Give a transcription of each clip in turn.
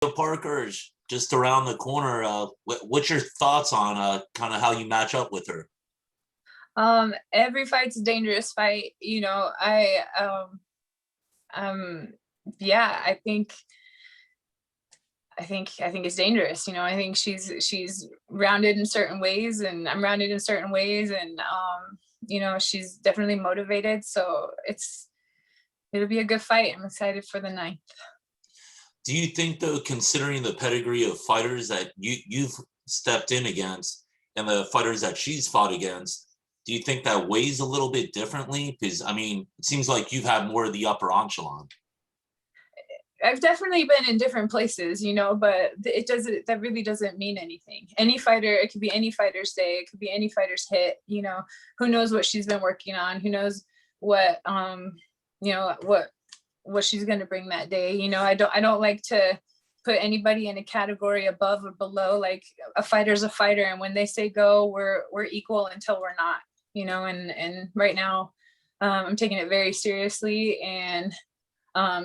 Parker is just around the corner. What's your thoughts on kind of how you match up with her? Every fight's a dangerous fight. Yeah, I think it's dangerous. I think she's rounded in certain ways, and I'm rounded in certain ways, and she's definitely motivated. So it'll be a good fight. I'm excited for the ninth. Do you think, though, considering the pedigree of fighters that you've stepped in against and the fighters that she's fought against, do you think that weighs a little bit differently? Because I mean, it seems like you've had more of the upper echelon. I've definitely been in different places, but that really doesn't mean anything. Any fighter, it could be any fighter's day, it could be any fighter's hit, who knows what she's been working on, who knows what, what she's going to bring that day. I don't like to put anybody in a category above or below. Like, a fighter's a fighter. And when they say go, we're equal until we're not, and right now, I'm taking it very seriously, and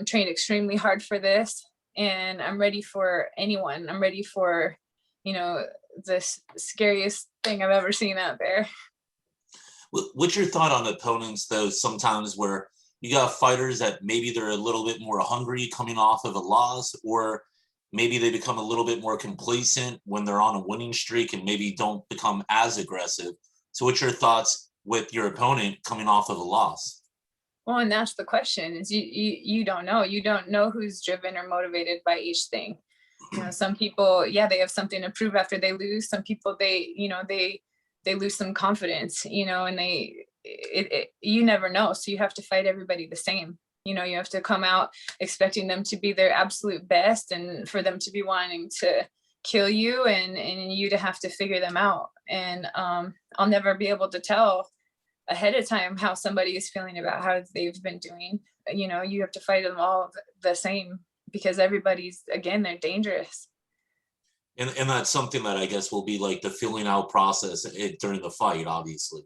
trained extremely hard for this, and I'm ready for anyone. I'm ready for, this scariest thing I've ever seen out there. What's your thought on opponents, though, sometimes where you got fighters that maybe they're a little bit more hungry coming off of a loss, or maybe they become a little bit more complacent when they're on a winning streak and maybe don't become as aggressive? So what's your thoughts with your opponent coming off of a loss? Well, and that's the question, is you don't know. You don't know who's driven or motivated by each thing. Some people, yeah, they have something to prove after they lose. Some people, they lose some confidence, and you never know. So you have to fight everybody the same. You have to come out expecting them to be their absolute best, and for them to be wanting to kill you, and you to have to figure them out. And I'll never be able to tell ahead of time how somebody is feeling about how they've been doing. You have to fight them all the same, because everybody's, again, they're dangerous. And that's something that I guess will be like the filling out process during the fight, obviously.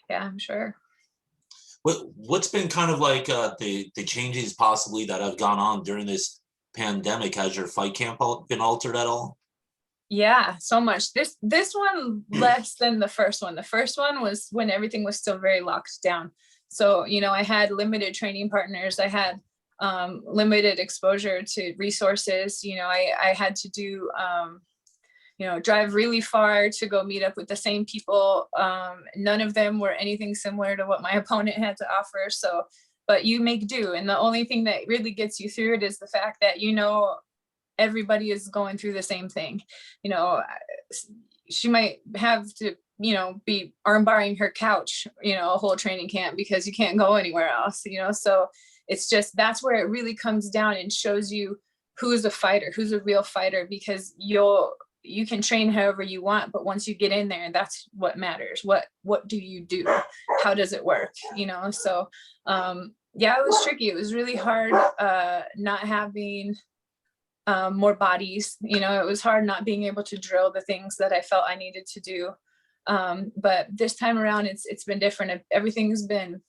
Yeah, I'm sure. What's been kind of like the changes possibly that have gone on during this pandemic? Has your fight camp been altered at all? Yeah, so much. This one less than the first one. The first one was when everything was still very locked down. So, I had limited training partners. I had limited exposure to resources. I had to do, drive really far to go meet up with the same people. None of them were anything similar to what my opponent had to offer. So, but you make do. And the only thing that really gets you through it is the fact that, everybody is going through the same thing. She might have to, be armbarring her couch, a whole training camp, because you can't go anywhere else, so it's just, that's where it really comes down and shows you who's a fighter, who's a real fighter, because you can train however you want, but once you get in there, that's what matters. What do you do? How does it work? So yeah, it was tricky. It was really hard not having more bodies. It was hard not being able to drill the things that I felt I needed to do. But this time around, it's been different. Everything's been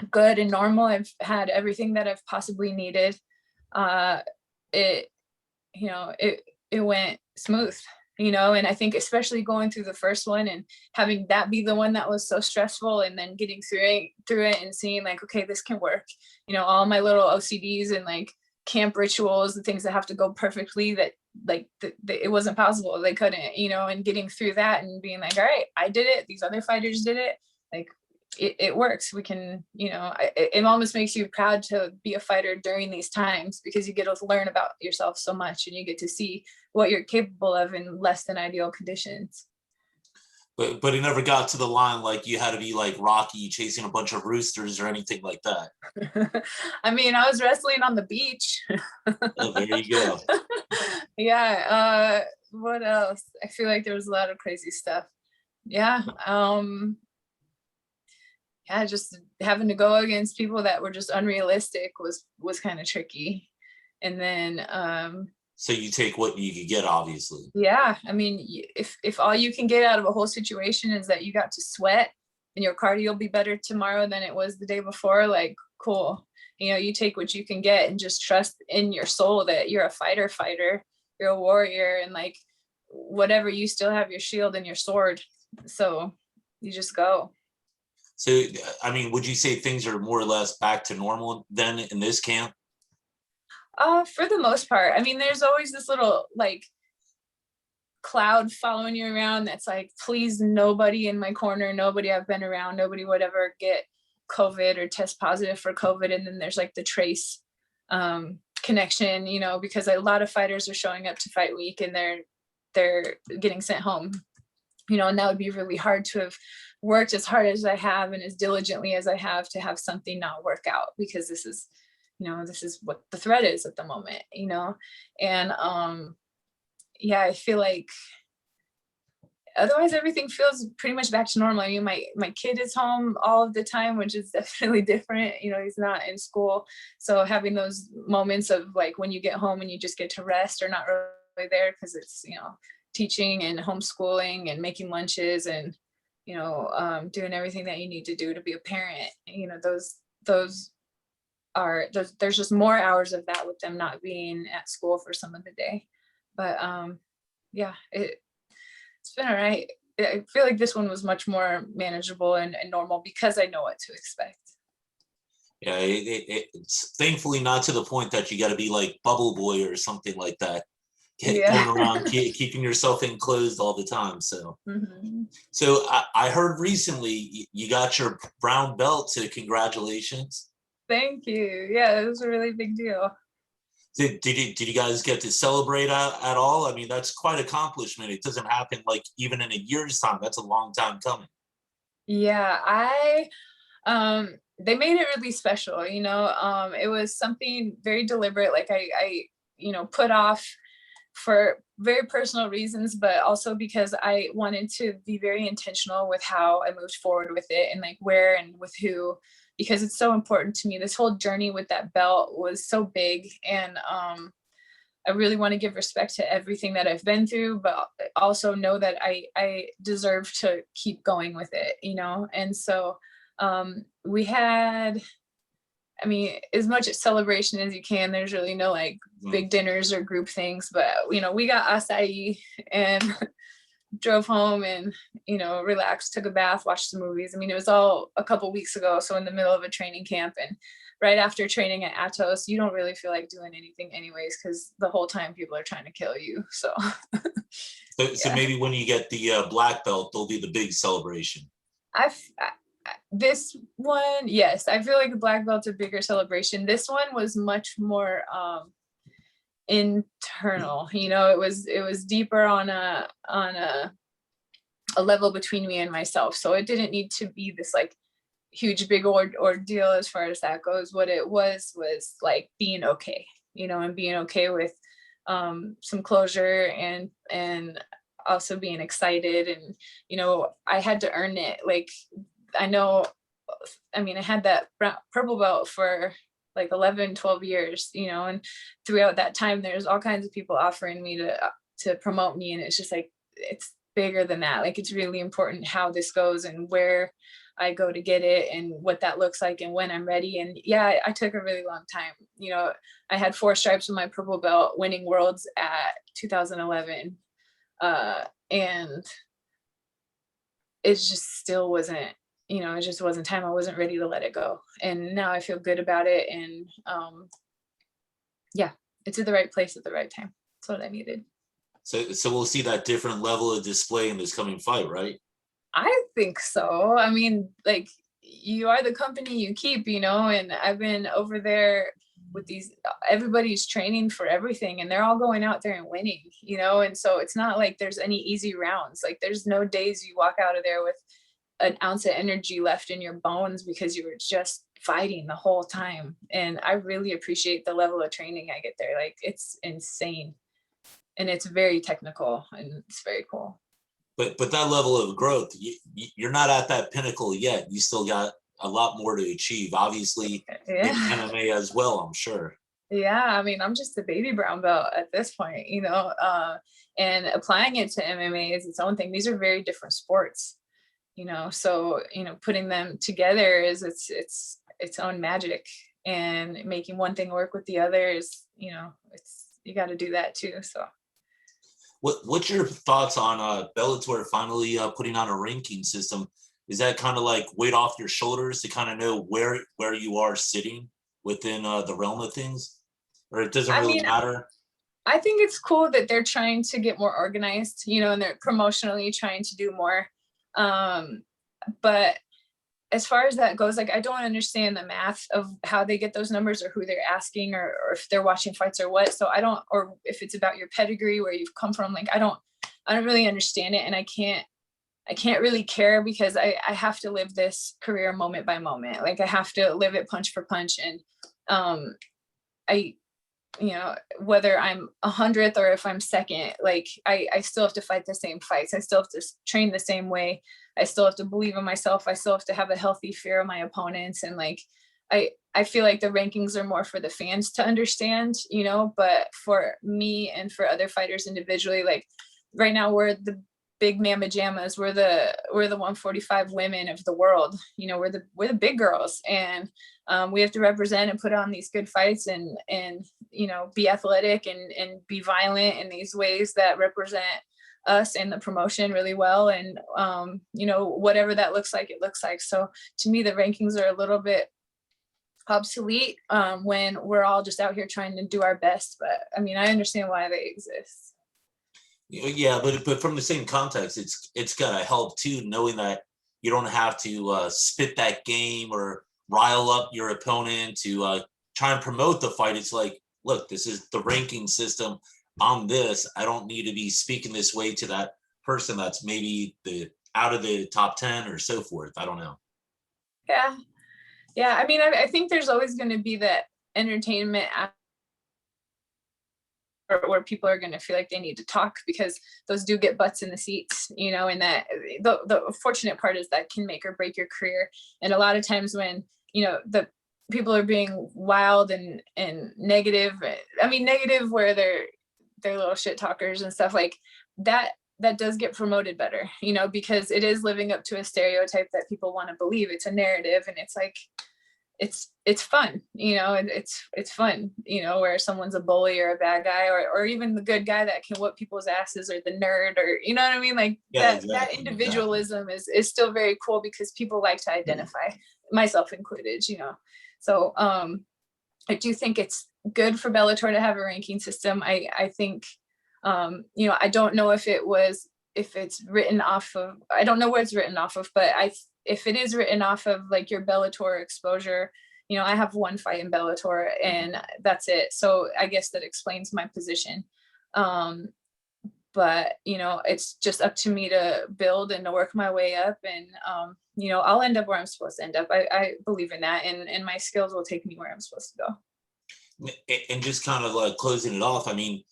good and normal. I've had everything that I've possibly needed. It went smooth, and I think especially going through the first one and having that be the one that was so stressful, and then getting through it and seeing like, okay, this can work. All my little OCDs and like camp rituals, the things that have to go perfectly, that like it wasn't possible, they couldn't, and getting through that and being like, all right, I did it, these other fighters did it, like it works. We can, it almost makes you proud to be a fighter during these times, because you get to learn about yourself so much, and you get to see what you're capable of in less than ideal conditions. But it never got to the line like you had to be like Rocky chasing a bunch of roosters or anything like that. I mean, I was wrestling on the beach. Oh, there you go. Yeah. What else? I feel like there was a lot of crazy stuff. Yeah. Yeah, just having to go against people that were just unrealistic was kind of tricky. And then so you take what you could get, obviously. Yeah, I mean, if all you can get out of a whole situation is that you got to sweat and your cardio will be better tomorrow than it was the day before, like, cool. you take what you can get and just trust in your soul that you're a fighter, you're a warrior, and like whatever, you still have your shield and your sword. So you just go. So, I mean, would you say things are more or less back to normal then in this camp? For the most part. I mean, there's always this little like cloud following you around that's like, please, nobody in my corner, nobody I've been around, nobody would ever get COVID or test positive for COVID. And then there's like the trace connection, because a lot of fighters are showing up to fight week and they're getting sent home, and that would be really hard to have worked as hard as I have and as diligently as I have to have something not work out, because this is what the threat is at the moment, and yeah, I feel like otherwise everything feels pretty much back to normal. I mean, my kid is home all of the time, which is definitely different. He's not in school. So having those moments of like when you get home and you just get to rest are not really there, because it's, teaching and homeschooling and making lunches and, doing everything that you need to do to be a parent. There's just more hours of that with them not being at school for some of the day. But yeah, it's been all right. I feel like this one was much more manageable and normal because I know what to expect. Yeah, it's thankfully not to the point that you got to be like Bubble Boy or something like that, going around keeping yourself enclosed all the time. So, so I heard recently you got your brown belt. So congratulations! Thank you. Yeah, it was a really big deal. Did you guys get to celebrate at all? I mean, that's quite an accomplishment. It doesn't happen like even in a year's time. That's a long time coming. Yeah, they made it really special, it was something very deliberate. Like I put off for very personal reasons, but also because I wanted to be very intentional with how I moved forward with it and like where and with who, because it's so important to me. This whole journey with that belt was so big, and I really want to give respect to everything that I've been through, but also know that I deserve to keep going with it, And so we had, I mean, as much celebration as you can. There's really no like big dinners or group things, but we got acai and drove home and relaxed, took a bath, watched some movies. I mean, it was all a couple weeks ago, so in the middle of a training camp, and right after training at Atos, you don't really feel like doing anything anyways, because the whole time people are trying to kill you. So so maybe when you get the black belt, there'll be the big celebration. This one, yes, I feel like the black belt's a bigger celebration. This one was much more internal. It was deeper on a level between me and myself. So it didn't need to be this like huge big ordeal as far as that goes. What it was like being okay, and being okay with some closure and also being excited. And I had to earn it. Like I had that purple belt for like 11, 12 years, and throughout that time, there's all kinds of people offering me to promote me. And it's just like, it's bigger than that. Like, it's really important how this goes and where I go to get it and what that looks like and when I'm ready. And yeah, I took a really long time. I had 4 stripes with my purple belt, winning worlds at 2011. And it just still wasn't, it just wasn't time. I wasn't ready to let it go. And now I feel good about it. And yeah, it's at the right place at the right time. That's what I needed. So we'll see that different level of display in this coming fight, right? I think so. I mean, like, you are the company you keep, and I've been over there with everybody's training for everything, and they're all going out there and winning, and so it's not like there's any easy rounds. Like, there's no days you walk out of there with an ounce of energy left in your bones because you were just fighting the whole time. And I really appreciate the level of training I get there. Like, it's insane, and it's very technical, and it's very cool. But that level of growth, you're not at that pinnacle yet. You still got a lot more to achieve, obviously, in MMA as well, I'm sure. Yeah, I mean, I'm just a baby brown belt at this point, and applying it to MMA is its own thing. These are very different sports, so putting them together is its own magic. and making one thing work with the other is, you got to do that too. So What's your thoughts on Bellator finally putting on a ranking system? Is that kind of like weight off your shoulders to kind of know where you are sitting within the realm of things, or it doesn't I really mean, matter? I think it's cool that they're trying to get more organized, and they're promotionally trying to do more. But as far as that goes, like, I don't understand the math of how they get those numbers or who they're asking, or if they're watching fights or what. So I don't, or if it's about your pedigree, where you've come from. Like, I don't really understand it. And I can't really care, because I have to live this career moment by moment. Like, I have to live it punch for punch. And I, whether I'm 100th or if I'm second, like, I still have to fight the same fights. I still have to train the same way. I still have to believe in myself. I still have to have a healthy fear of my opponents. And like, I feel like the rankings are more for the fans to understand, but for me and for other fighters individually, like, right now we're the big mama jammas. We're the 145 women of the world. We're the big girls, and we have to represent and put on these good fights, and be athletic and be violent in these ways that represent us and the promotion really well. And whatever that looks like, it looks like. So to me, the rankings are a little bit obsolete when we're all just out here trying to do our best. But I mean, I understand why they exist. Yeah, but from the same context, it's gotta help too, knowing that you don't have to spit that game or rile up your opponent to try and promote the fight. It's like, look, this is the ranking system. I'm this. I don't need to be speaking this way to that person that's maybe out of the top 10 or so forth. I don't know. Yeah. I mean, I think there's always going to be that entertainment where people are going to feel like they need to talk, because those do get butts in the seats, and that the fortunate part is that can make or break your career. And a lot of times when, the people are being wild and negative, I mean, negative where they're little shit talkers and stuff like that, that does get promoted better, because it is living up to a stereotype that people want to believe. It's a narrative, and it's like, it's fun, it's fun, where someone's a bully or a bad guy, or even the good guy that can whip people's asses, or the nerd, or you know what I mean? Like, Yeah, that individualism is still very cool, because people like to identify, myself included, So I do think it's good for Bellator to have a ranking system. I think, I don't know if it's written off of, I don't know where it's written off of, but if it is written off of like your Bellator exposure, I have one fight in Bellator and that's it. So I guess that explains my position. But it's just up to me to build and to work my way up, and I'll end up where I'm supposed to end up. I believe in that, and my skills will take me where I'm supposed to go. And just kind of like closing it off, I mean,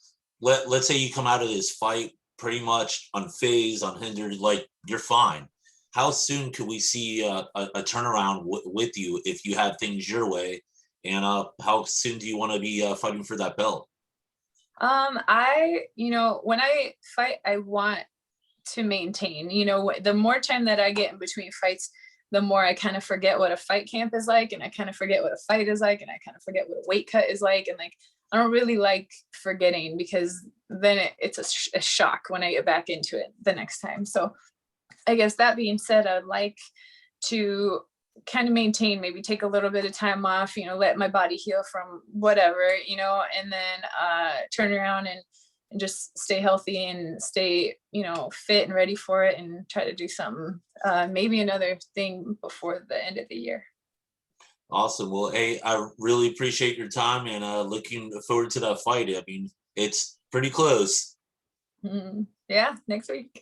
let's say you come out of this fight pretty much unfazed, unhindered, like you're fine. How soon could we see a turnaround with you if you have things your way? And how soon do you want to be fighting for that belt? When I fight, I want to maintain, the more time that I get in between fights, the more I kind of forget what a fight camp is like, and I kind of forget what a fight is like, and I kind of forget what a weight cut is like. And like, I don't really like forgetting, because then it's a shock when I get back into it the next time. So I guess that being said, I'd like to kind of maintain, maybe take a little bit of time off, let my body heal from whatever, and then turn around and just stay healthy and stay, fit and ready for it, and try to do something, maybe another thing before the end of the year. Awesome. Well, hey, I really appreciate your time, and looking forward to that fight. I mean, it's pretty close. Yeah, next week.